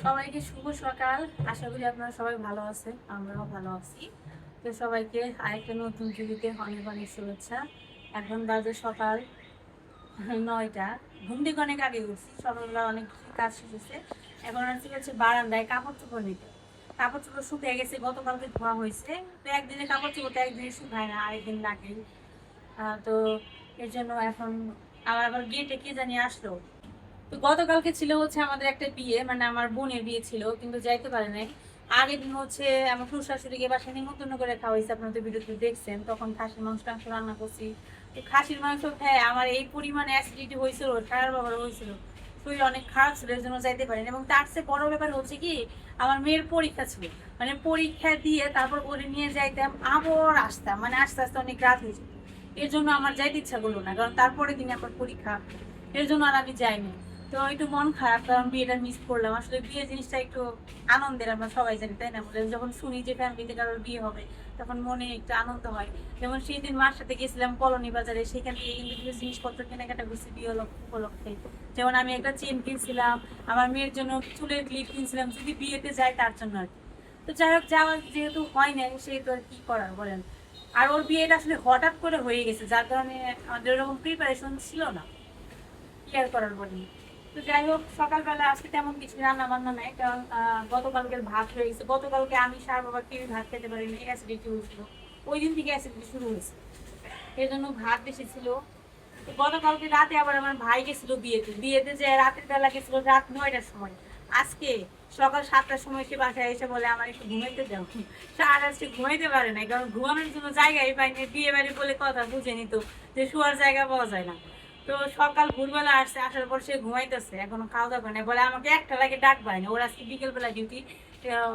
সবাইকে শুভ সকাল। আশা করি আপনারা সবাই ভালো আছেন, আমরাও ভালো আছি। তো সবাইকে আরেকটা নতুন ভিডিওতে অনেক অনেক শুভেচ্ছা। এখন বাজে সকাল 9টা। ঘুম থেকে অনেক আগে উঠছি, সকালবেলা অনেক কিছু কাজ শেষেছে। এখন আসছি হচ্ছে বারান্দায় কাপড় চোপড় নিতে। কাপড় চোপড় শুকিয়ে গেছে, গতকালকে ধোয়া হয়েছে। তো একদিনে কাপড় চোপড় তো একদিনে শুকায় না, আরেকদিন লাগে। তো এর জন্য এখন আবার গেটে কে জানি আসলো। তো গতকালকে ছিল হচ্ছে আমাদের একটা বিয়ে, মানে আমার বোনের বিয়ে ছিল, কিন্তু যাইতে পারে নাই। আগের দিন হচ্ছে আমার শ্বশুর শাশুড়িকে বাসায় নিমন্ত্রণ করে খাওয়াইছে, আপনারা তো ভিডিওতে দেখছেন। তখন খাসির মাংস টাংস রান্না করছি। তো খাসির মাংস খেয়ে আমার এই পরিমাণে অ্যাসিডিটি হয়েছিল, সারার বাবার হয়েছিল, শরীর অনেক খারাপ ছিল, এর জন্য যাইতে পারিনি। এবং তার চেয়ে বড় ব্যাপার হচ্ছে কি, আমার মেয়ের পরীক্ষা ছিল, মানে পরীক্ষা দিয়ে তারপর ওরে নিয়ে যাইতাম, আবার আসতাম, মানে আস্তে আস্তে অনেক রাত হয়েছে। এর জন্য আমার যাইতে ইচ্ছা করলো না, কারণ তারপরে দিনে আমার পরীক্ষা। এর জন্য আর আমি যাইনি। তো একটু মন খারাপ, কারণ বিয়েটা মিস করলাম। আসলে বিয়ে জিনিসটা একটু আনন্দের, আমরা সবাই জানি তাই না? বলে যখন শুনি যে ফ্যামিলিতে কারোর বিয়ে হবে, তখন মনে একটু আনন্দ হয়। যেমন সেই দিন মার সাথে গেছিলাম কলোনি বাজারে, সেখানে কিন্তু কিছু জিনিসপত্র কেনাকাটা করছি বিয়ে উপলক্ষে। যেমন আমি একটা চেন কিনছিলাম, আমার মেয়ের জন্য চুলের ক্লিপ কিনছিলাম, যদি বিয়েতে যায় তার জন্য আর কি। তো যাই হোক, যাওয়া যেহেতু হয় না, সেহেতু আর কি করার বলেন। আর ওর বিয়েটা আসলে হঠাৎ করে হয়ে গেছে, যার কারণে আমাদের ওরকম প্রিপারেশন ছিল না, কেয়ার করার বলি। তো যাই হোক, সকালবেলা আজকে তেমন কিছু রান্না বান্না নাই, কারণ গতকালকের ভাত হয়ে গেছে। গতকালকে আমি সার বাবা কেউ ভাত খেতে পারিনি, অ্যাসিডিটি হয়েছিল। ওই দিন থেকে অ্যাসিডিটি শুরু হয়েছে, এই জন্য ভাত বেশি ছিল। তো গতকালকে রাতে আবার আমার ভাই গেছিল বিয়েতে, বিয়েতে যে রাতের বেলা গেছিল রাত 9টার সময়। আজকে সকাল 7টার সময় সে বাসায় এসে বলে আমার একটু ঘুমাইতে দাও। সারা আজকে ঘুমাইতে পারে নাই, কারণ ঘুমানোর জন্য জায়গায় পাইনি। বিয়ে বাড়ি বলে কথা বুঝে নিত যে শোয়ার জায়গা পাওয়া যায় না। তো সকাল ভোরবেলা আসছে, আসার পর সে ঘুমাইতেছে, এখনো খাওয়া দাওয়া করে না। বলে আমাকে একটা লাগে ডাক পায় না, ওর আজকে বিকেলবেলা ডিউটি।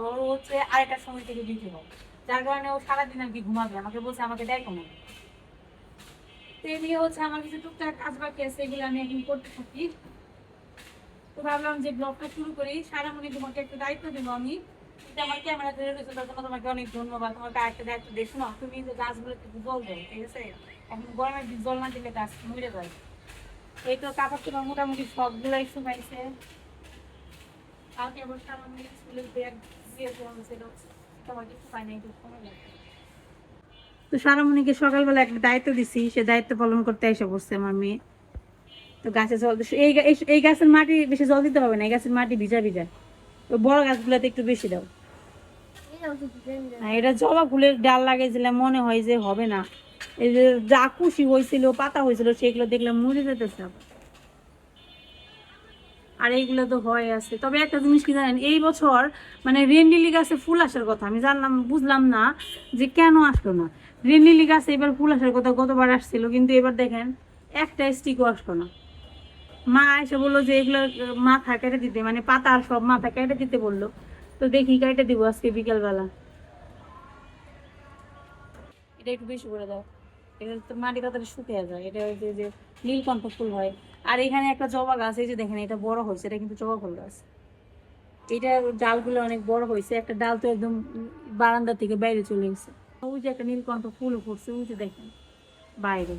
ওর হচ্ছে 2টার সময় থেকে ডিউটি হয়, যার কারণে ও সারাদিন আর কি ঘুমাবে। আমাকে বলছে আমাকে দেখো না। তো এদিকে হচ্ছে আমার কিছু টুকটাক কাজ বাকি আছে, এগুলো আমি এখন করতে থাকি। তো ভাবলাম যে ব্লগটা শুরু করি। সারামণি, তোমাকে একটা দায়িত্ব দেবো আমি। এটা আমার ক্যামেরা ধরে রয়েছে, তার জন্য তোমাকে অনেক ধন্যবাদ। তোমাকে আরেকটা দায়িত্ব দেখো না, তুমি যে গাছগুলোতে একটু জল দেয়, ঠিক আছে? এখন গরমের দিন জল না দিলে গাছ মরে যায়। এই তো কাপড় চোপড় মোটামুটি সবগুলাই শুকাইছে। কালকে আবার সারামণি স্কুলের ব্যাগ দিয়ে ছিল, তোমাকে শুকায় নাই, একটু সময় লাগবে। তো সারামণিকে সকালবেলা একটা দায়িত্ব দিছি, সে দায়িত্ব পালন করতে এসে বসছে আমার মেয়ে। তো গাছে জল এই গাছের মাটি বেশি জল দিতে হবে না, এই গাছের মাটি ভিজা ভিজা। তো বড় গাছগুলোতে একটু বেশি দাও। এটা জবা ফুলের ডাল লাগাইছিলাম, মনে হয় যে হবে না। এই যে যা কুশি হয়েছিল, পাতা হয়েছিল, সেগুলো দেখলাম মরে যেতেছে আবার। আর এইগুলো তো হয়ে আছে। তবে একটা জিনিস কি জানেন, এই বছর মানে রেন লিলি গাছে ফুল আসার কথা, আমি জানলাম, বুঝলাম না যে কেন আসলো না। রেন লিলি গাছে এবার ফুল আসার কথা, গতবার আসছিল, কিন্তু এবার দেখেন একটা স্টিকও আসলো না। মা এসে বললো যে এগুলো মাথা কেটে দিতে, মানে পাতা আর সব মাথা কেটে দিতে বললো। তো দেখি কেটে দিব আজকে বিকেলবেলা। এটা একটু বেশি করে দাও, এটা তো মাটি তাড়াতাড়ি শুকিয়ে যায়। এটা হচ্ছে যে নীলকণ্ঠ ফুল হয়। আর এখানে একটা জবা গাছ, এই যে দেখেন এটা বড় হয়েছে, এটা কিন্তু জবা ফুল গাছ। এটা ডালগুলো অনেক বড় হয়েছে, একটা ডাল তো একদম বারান্দা থেকে বাইরে চলে গেছে। ওই যে একটা নীলকণ্ঠ ফুল ফুটছে, ওই যে দেখেন বাইরে।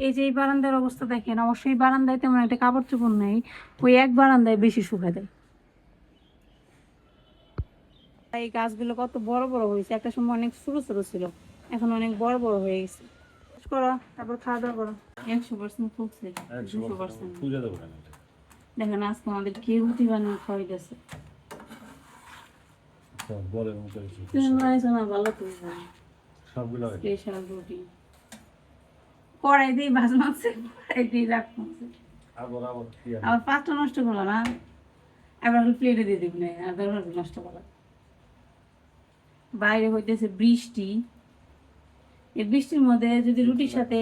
এই যে এই বারান্দার অবস্থা দেখেন, অবশ্যই বারান্দায় তেমন একটা কাপড় চোপড় নেই, ওই এক বারান্দায় বেশি শুকা দেয়। এই গাছগুলো কত বড় বড় হয়েছে, একটা সময় অনেক ছোট ছোট ছিল, এখন অনেক বড় বড় হয়ে গেছে। করো, তারপর খাওয়া দাওয়া করো। 100% ফুটছে, 200%। দেখেন আজকে আমাদের কি রুটি বানিয়ে খাওয়াইতেছে। তুমি বানাইছো না, ভালো তুমি জানো। স্পেশাল রুটি কড়াই দিয়ে ভাজ মারছে, কড়াই দিয়ে রাখছে। আবার পাঁচটা নষ্ট করলো না, এবার প্লেটে দিয়ে দিবি না, আর দরকার নষ্ট করা। বাইরে হইতেছে বৃষ্টি, এই বৃষ্টির মধ্যে যদি রুটির সাথে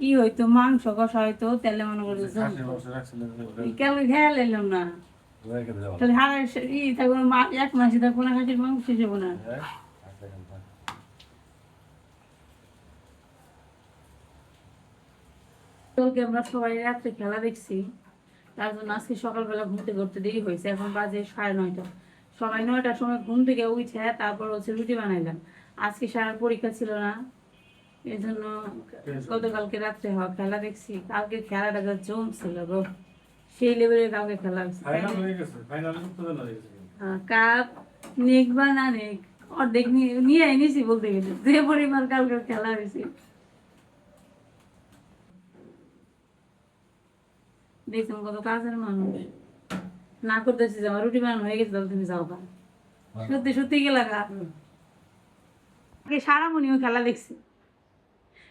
ই হইতো, মাংস কষা হইতো, তাহলে মনে করতো কেন খেয়াল এলাম না। তাহলে হারাই ই থাকবো, 1 মাসে থাকবো না, খাসির মাংস শেষ হবো না। কালকে আমরা সবাই রাত্রে খেলা দেখছি, তার জন্য আজকে সকালবেলা ঘুমতে ঘুরতে দেরি হয়েছে। এখন বাজে 9:30। সবাই 9টার সময় ঘুম থেকে উঠে তারপর হচ্ছে রুটি বানাইলাম। আজকে সারা পরীক্ষা ছিল না, এই জন্য গতকালকে রাত্রে খেলা দেখছি। কালকে খেলাটা জমছিল গো, সেই লেভেলের কালকে খেলা হয়েছে। কাপ নেক বা না নেক অর্ধেক নিয়ে এনেছি বলতে গেলে, যে পরিমাণ কালকে খেলা হয়েছে। দেখছেন কত কাজের মানুষ, না করতেছি যে আমার রুটি বানানো হয়ে গেছে, তাহলে তুমি যাও গা। সত্যি সত্যি গেলা গা। সারামণিও খেলা দেখছি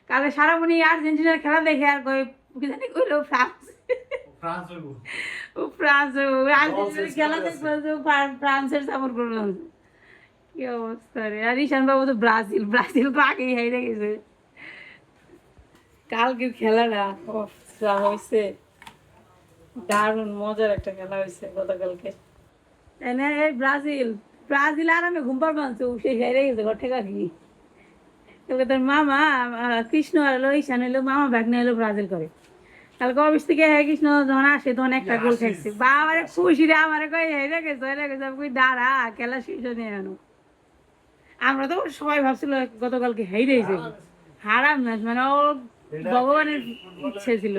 কালকে, সারামণি আর্জেন্টিনার খেলা দেখে আর কই কি জানি কইলো ফ্রান্স, ও ফ্রান্স আর্জেন্টিনার খেলা দেখবো, ফ্রান্সের সাপোর্ট করলাম। কি অবস্থা রে! আর ঈশান বাবু তো ব্রাজিল, ব্রাজিল তো আগেই হেরে গেছে। কালকের খেলাটা যা হয়েছে, দারুণ মজার একটা খেলা হয়েছে গতকালকে। এনে এই ব্রাজিল, ব্রাজিল আরামে ঘুম পাড় মানছে, সে হেরে গেছে ঘর থেকে কি। তোকে তোর মামা কৃষ্ণ এলো, ঈশান এলো, মামা ভাগ্নে এলো ব্রাজিল করে। কালকে অফিস থেকে হ্যাঁ কৃষ্ণ যখন আসে তখন একটা গোল খেলছে, বাবারে খুশি রে, আমারে কই হেরে গেছে, হেরে গেছে, কই দাঁড়া খেলা শেষ নিয়ে আনো। আমরা তো সবাই ভাবছিল গতকালকে হেরে যাবে, হারাম ম্যাচ, মানে ও ভগবানের ইচ্ছে ছিল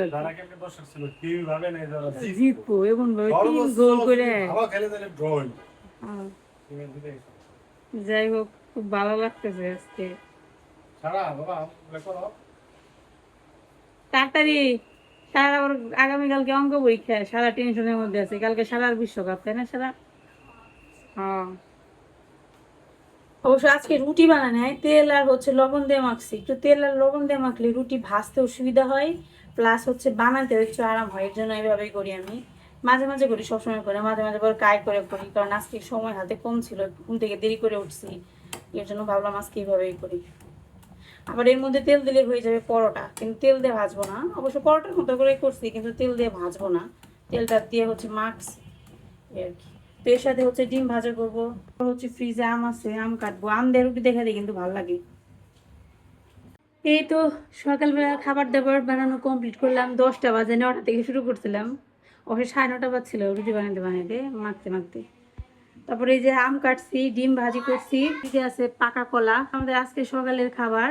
জিতবো, এমন ভাবে 3 গোল করে। যাই হোক, খুব ভালো লাগতেছে আজকে। তাড়াতাড়ি সারা, আবার আগামীকালকে অঙ্ক পরীক্ষা, সারা টেনশনের মধ্যে আছে, কালকে সারার বিশ্বকাপ, তাই না সারা? হ্যাঁ, অবশ্য আজকে রুটি বানানো হয়, তেল আর হচ্ছে লবণ দিয়ে মাখছি, একটু তেল আর লবণ দিয়ে মাখলে রুটি ভাজতেও সুবিধা হয়, প্লাস হচ্ছে বানাতেও একটু আরাম হয়, এর জন্য এইভাবেই করি আমি। মাঝে মাঝে করি, সবসময় করি, মাঝে মাঝে পর কাজ করে করি, কারণ আজকে সময় হাতে কম ছিল, ঘুম থেকে দেরি করে উঠছি, এর জন্য ভাবলাম আজকে এইভাবেই করি। আবার এর মধ্যে তেল দিলে হয়ে যাবে পরোটা, কিন্তু তেল দিয়ে ভাজবো না, অবশ্য পরোটার মতো করে করছি, কিন্তু তেল দিয়ে ভাজবো না, তেলটা দিয়ে হচ্ছে মাখছি আর কি। তো এর সাথে হচ্ছে ডিম ভাজা করবো, হচ্ছে ফ্রিজে আম আছে, আম কাটবো, আম দিয়ে রুটি দেখা দিই কিন্তু ভালো লাগে। এই তো সকালবেলা খাবার দাবার বানানো কমপ্লিট করলাম, 10টা বাজে, 9টা থেকে শুরু করছিলাম, ওকে 9:30 বাজছিল রুটি বানাতে বানাতে মাখতে মাখতে। তারপরে এই যে আম কাটছি, ডিম ভাজি করছি, এদিকে আছে পাকা কলা, আমাদের আজকে সকালের খাবার।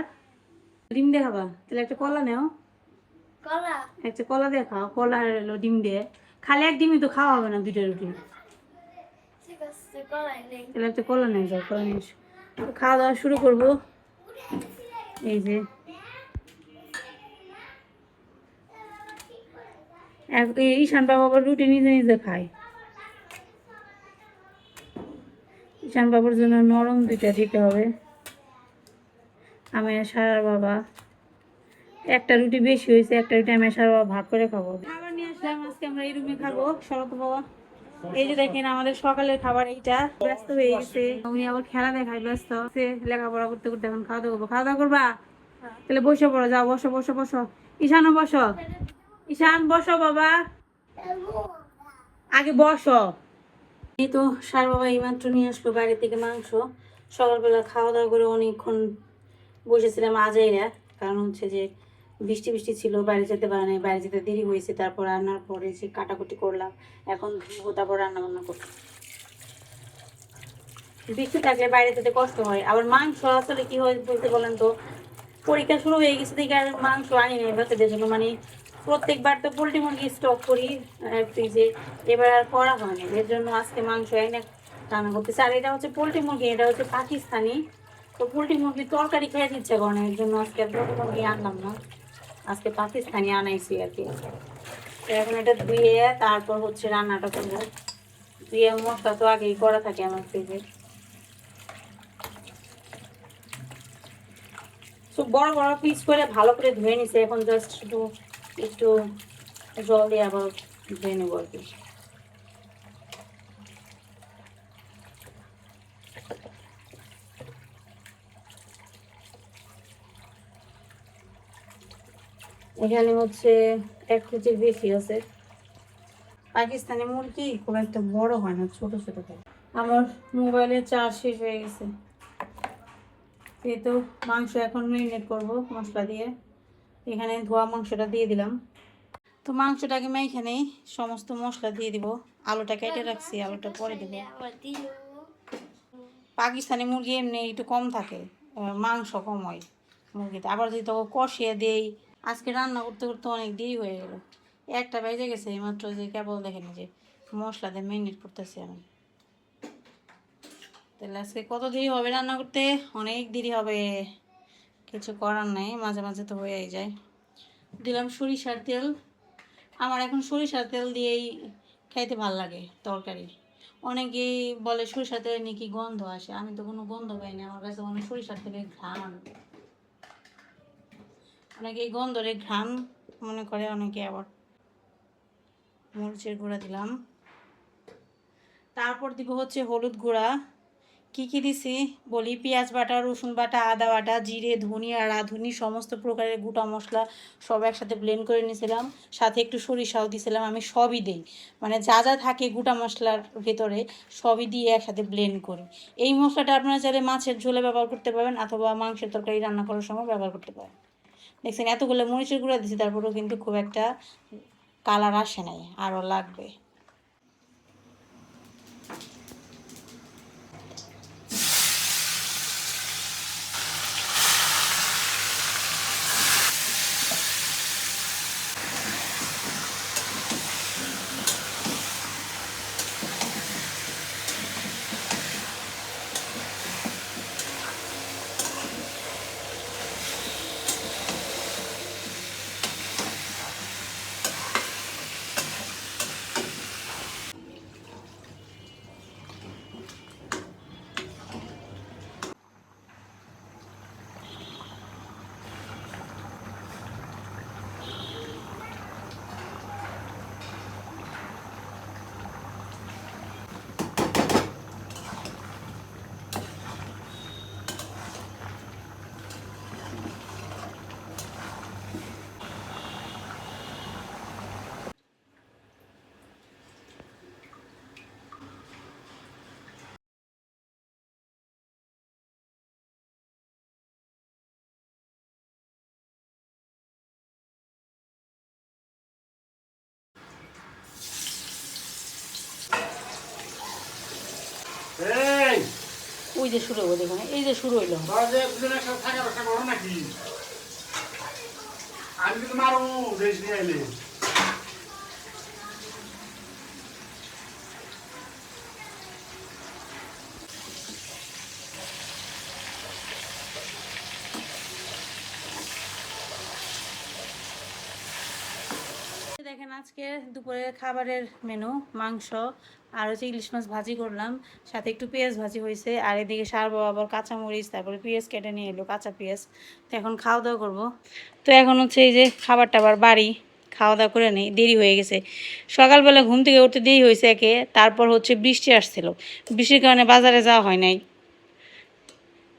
ডিম দিয়ে খাবা? তাহলে একটা কলা নেও, একটা কলা দিয়ে খাও, কলা আর হলো ডিম দিয়ে, খালি এক ডিমই তো খাওয়া হবে না, 2টা রুটি। তাহলে একটা কলা নিয়ে যাও, কলা নিয়ে এসো। খাওয়া দাওয়া শুরু করবো। এই যে ঈশান বাবা আবার রুটি নিজে নিজে খায়, ঈশান বাবার জন্য নরম 2টা দিতে হবে। আমি আর সারার বাবা, একটা রুটি বেশি হয়েছে, একটা রুটি আমি আর সারার বাবা ভাগ করে খাবো। খাবার নিয়ে আসলাম, আজকে আমরা এই রুমে খাবো, শরৎ বাবা। এই যে দেখেন আমাদের সকালের খাবার এইটা, ব্যস্ত হয়ে গেছে, উনি আবার খেলা দেখায় ব্যস্ত, লেখাপড়া করতে করতে এখন খাওয়া দাওয়া করবো। খাওয়া দাওয়া করবা? তাহলে বসে পড়ো, যাও, বসো বসো বসো। ঈশানও বসো, ঈশান বসো বাবা, আগে বসো। এই তো সার বাবা এইমাত্র নিয়ে আসলো বাইরে থেকে মাংস, সকালবেলা খাওয়া দাওয়া করে অনেকক্ষণ বসেছিলাম আজাইরা, কারণ হচ্ছে যে বৃষ্টি বৃষ্টি ছিল, বাইরে যেতে পারে নাই, বাইরে যেতে দেরি হয়েছে, তারপর রান্নার পরে যে কাটাকুটি করলাম, এখন ধুবো, তারপর রান্না বান্না করবো। বৃষ্টি থাকলে বাইরে যেতে কষ্ট হয়, আবার মাংস আসলে কি হয় বলতে বলেন তো, পরীক্ষা শুরু হয়ে গেছে দেখে আর মাংস আনি নাই বাচ্চাদের জন্য, মানে প্রত্যেকবার তো পোলট্রি মুরগি স্টক করি ফ্রিজে, এবার আর করা হয়নি, এর জন্য আজকে মাংস এনে রান্না করতেছে। আর এটা হচ্ছে পোলট্রি মুরগি, এটা হচ্ছে পাকিস্তানি, তো পোলট্রি মুরগির তরকারি খেয়ে দিচ্ছে কারণ, এর জন্য আজকে আর পোলট্রি মুরগি আনলাম না, আজকে পাকিস্তানি আনাইছি আর কি। তো এখন এটা ধুয়ে তারপর হচ্ছে রান্নাটা করবো, ধুয়ে মশলা তো আগেই করা থাকে আমার ফ্রিজে। তো বড় বড় পিস করে ভালো করে ধুয়ে নিছে, এখন জাস্ট শুধু একটু জল দিয়ে আবার ধুয়ে নেবো আর কি। এখানে হচ্ছে 1 কেজির বেশি আছে। পাকিস্তানি মুরগি খুব একটা বড় হয় না, ছোট ছোট হয়। আমার মোবাইলে চার্জ শেষ হয়ে গেছে, এই তো মাংস এখন মেরিনেট করবো মশলা দিয়ে, এখানে ধোয়া মাংসটা দিয়ে দিলাম। তো মাংসটাকে আমি এখানে সমস্ত মশলা দিয়ে দিব, আলুটা কেটে রাখছি, আলুটা পরে দেবো। পাকিস্তানি মুরগি এমনি একটু কম থাকে, মাংস কম হয় মুরগিতে, আবার যদি তোকে কষিয়ে দেই। আজকে রান্না করতে করতে অনেক দেরি হয়ে গেল, 1টা বেজে গেছে এইমাত্র, যে কেবল দেখেন যে মশলা দিয়ে মেরিনেট করতেছি আমি। তাহলে আজকে কত দেরি হবে রান্না করতে? অনেক দেরি হবে, কিছু করার নাই, মাঝে মাঝে তো হয়েই যায়। দিলাম সরিষার তেল। আমার এখন সরিষার তেল দিয়েই খাইতে ভাল লাগে তরকারি। অনেকেই বলে সরিষার তেলে নাকি গন্ধ আসে, আমি তো কোনো গন্ধ পাই না, আমার কাছে মনে হয় সরিষার তেলের ঘ্রাণ। অনেকে এই গন্ধরে ঘ্রাণ মনে করে, অনেকে আবার। মরিচের গুঁড়া দিলাম, তারপর দিব হচ্ছে হলুদ গুঁড়া। কি কি দিছি বলি, পেঁয়াজ বাটা, রসুন বাটা, আদা বাটা, জিরে, ধনিয়া, রাঁধুনি, সমস্ত প্রকারের গোটা মশলা সব একসাথে ব্লেন্ড করে নিয়েছিলাম। সাথে একটু সরিষাও দিয়েছিলাম। আমি সবই দিই, মানে যা যা থাকে গোটা মশলার ভেতরে সবই দিয়ে একসাথে ব্লেন্ড করি। এই মশলাটা আপনারা চাইলে মাছের ঝোলে ব্যবহার করতে পারবেন অথবা মাংসের তরকারি রান্না করার সময় ব্যবহার করতে পারেন। দেখছেন এতগুলো মরিচের গুঁড়া দিয়েছি, তারপরেও কিন্তু খুব একটা কালার আসে নাই, আরও লাগবে। ওই যে শুরু হবো, দেখুন এই যে শুরু হইলো। আমি কিন্তু মারো দেশ নিয়ে আইলে দেখেন আজকে দুপুরের খাবারের মেনু মাংস আর হচ্ছে ইলিশ মাছ ভাজি করলাম, সাথে একটু পেঁয়াজ ভাজি হয়েছে। আর এদিকে সার বাবা আবার কাঁচামরিচ তারপরে পেঁয়াজ কেটে নিয়ে এলো, কাঁচা পেঁয়াজ। তো এখন খাওয়া দাওয়া করবো। তো এখন হচ্ছে এই যে খাবার টাবার বাড়ি, খাওয়া দাওয়া করে নেই, দেরি হয়ে গেছে। সকালবেলা ঘুম থেকে উঠতে দেরি হয়েছে একে, তারপর হচ্ছে বৃষ্টি আসছিল, বৃষ্টির কারণে বাজারে যাওয়া হয় নাই,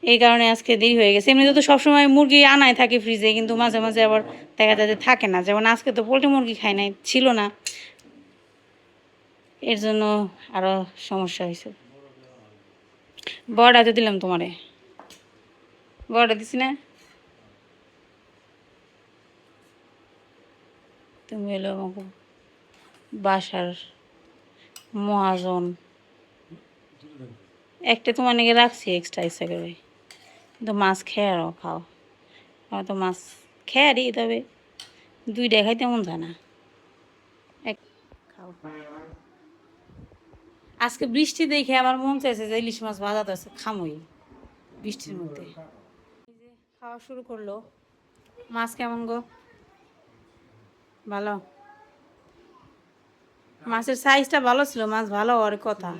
এই কারণে আজকে দেরি হয়ে গেছে। এমনিতে তো সবসময় মুরগি আনাই থাকে ফ্রিজে, কিন্তু মাঝে মাঝে আবার দেখা যায় যে থাকে না। যেমন আজকে তো পোলট্রি মুরগি খাই নাই, ছিল না, এর জন্য আরও সমস্যা হয়েছে। বড়টা তো দিলাম তোমারে, বড়টা দিছি না, তুমি এলো আমাকে বাসার মহাজন। একটা তোমার নাকি রাখছি এক্সট্রা ইচ্ছা করে, কিন্তু মাছ খেয়ে আরও খাও। আমার তো মাছ খেয়ে দিই, তবে দুইটা খাইতে মন যায় না, এক খাও। আজকে বৃষ্টি দেখে আমার মন চাইছে যে ইলিশ মাছ ভাজা তো আছে, খামই বৃষ্টির মধ্যে। এই যে খাওয়া শুরু করলো। মাছ কেমন গো? ভালো? মাছের সাইজটা ভালো ছিল, মাছ ভালো হওয়ার কথা।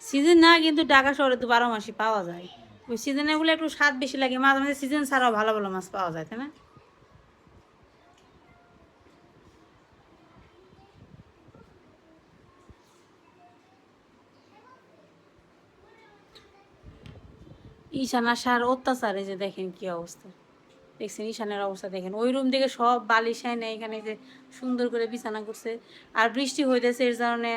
সিজন না, কিন্তু ঢাকা শহরে তো 12 মাসই পাওয়া যায়। ওই সিজনে গুলো একটু স্বাদ বেশি লাগে, মাঝে মাঝে সিজন ছাড়াও ভালো ভালো মাছ পাওয়া যায়, তাই না? ঈশান আসার অত্যাচারে যে দেখেন কি অবস্থা, দেখছেন ঈশানের অবস্থা দেখেন, ওই রুম থেকে সব বালিশ এনে এখানে যে সুন্দর করে বিছানা করছে। আর বৃষ্টি হইতেছে, এর কারণে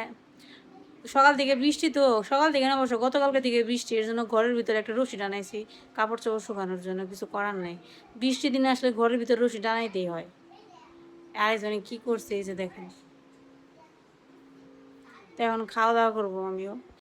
সকাল থেকে বৃষ্টি, তো সকাল থেকে না অবশ্য গতকালকে থেকে বৃষ্টি, এর জন্য ঘরের ভিতরে একটা রশি টানাইছি কাপড় চোপড় শুকানোর জন্য, কিছু করার নাই। বৃষ্টির দিনে আসলে ঘরের ভিতরে রশি টানাইতেই হয়। আরেকজনে কি করছে এই যে দেখেন। তো এখন খাওয়া দাওয়া করবো আমিও।